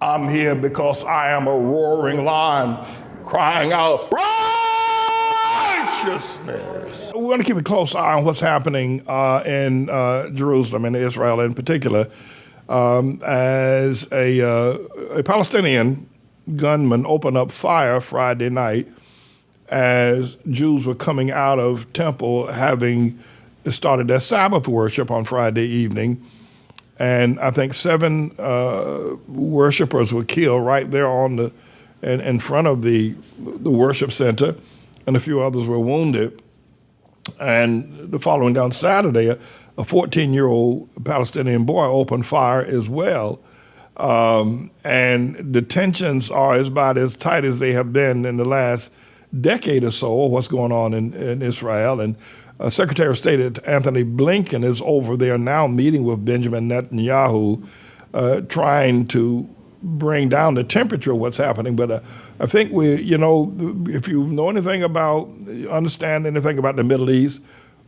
I'm here because I am a roaring lion crying out righteousness. We're going to keep a close eye on what's happening in Jerusalem and Israel in particular, as a Palestinian gunman opened up fire Friday night as Jews were coming out of temple having started their Sabbath worship on Friday evening. And I think 7 worshipers were killed right there in front of the worship center, and a few others were wounded. And the following down Saturday, a 14-year-old Palestinian boy opened fire as well. And the tensions are about as tight as they have been in the last decade or so, what's going on in Israel. And Secretary of State Anthony Blinken is over there now meeting with Benjamin Netanyahu, trying to bring down the temperature of what's happening. But I think if you know understand anything about the Middle East,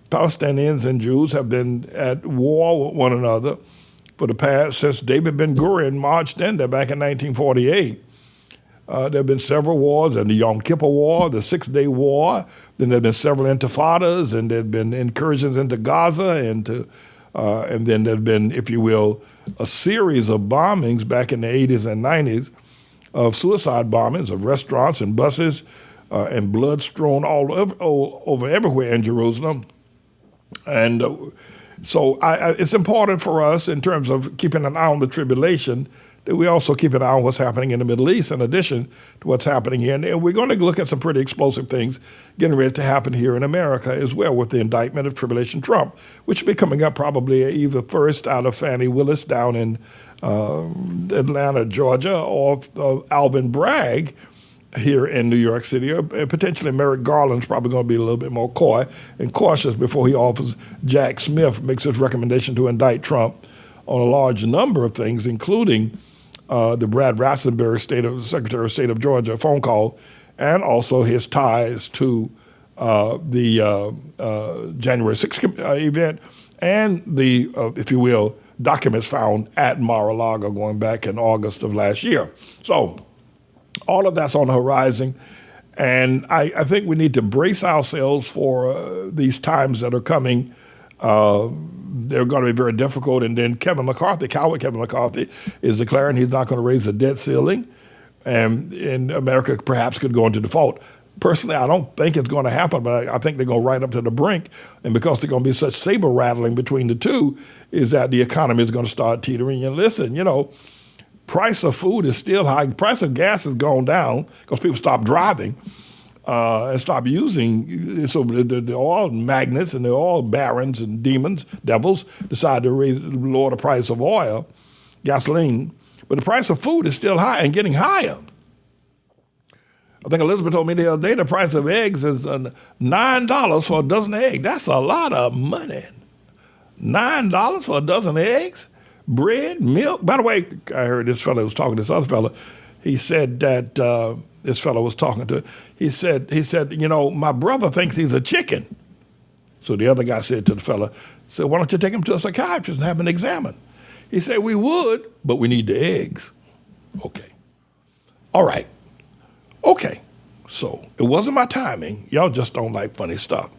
Palestinians and Jews have been at war with one another since David Ben-Gurion marched in there back in 1948. There have been several wars, and the Yom Kippur War, the Six-Day War. Then there have been several intifadas, and there have been incursions into Gaza, and then there have been, if you will, a series of bombings back in the 80s and 90s, of suicide bombings of restaurants and buses, and blood strewn all over everywhere in Jerusalem. And so it's important for us, in terms of keeping an eye on the tribulation, that we also keep an eye on what's happening in the Middle East in addition to what's happening here. And we're going to look at some pretty explosive things getting ready to happen here in America as well, with the indictment of Tribulation Trump, which will be coming up probably either first out of Fannie Willis down in Atlanta, Georgia, or Alvin Bragg here in New York City, or potentially Merrick Garland's probably going to be a little bit more coy and cautious before he offers Jack Smith, makes his recommendation to indict Trump on a large number of things, including the Brad Rassenberry Secretary of State of Georgia phone call, and also his ties to the January 6th event, and the, if you will, documents found at Mar-a-Lago going back in August of last year. So all of that's on the horizon, and I think we need to brace ourselves for these times that are coming. They're going to be very difficult. And then coward Kevin McCarthy, is declaring he's not going to raise the debt ceiling, and America perhaps could go into default. Personally, I don't think it's going to happen, but I think they're going right up to the brink. And because there's going to be such saber rattling between the two, is that the economy is going to start teetering. And listen, price of food is still high. Price of gas has gone down because people stopped driving. And stop using, so the oil magnates and the oil barons and devils decide to lower the price of oil, gasoline, but the price of food is still high and getting higher. I think Elizabeth told me the other day the price of eggs is $9 for a dozen eggs. That's a lot of money. $9 for a dozen eggs? Bread, milk. By the way, I heard this fellow was talking to this other fellow. He said that this fellow was talking to, he said, my brother thinks he's a chicken. So the other guy said to the fellow, why don't you take him to a psychiatrist and have him examined? He said, we would, but we need the eggs. Okay. All right. Okay. So it wasn't my timing. Y'all just don't like funny stuff.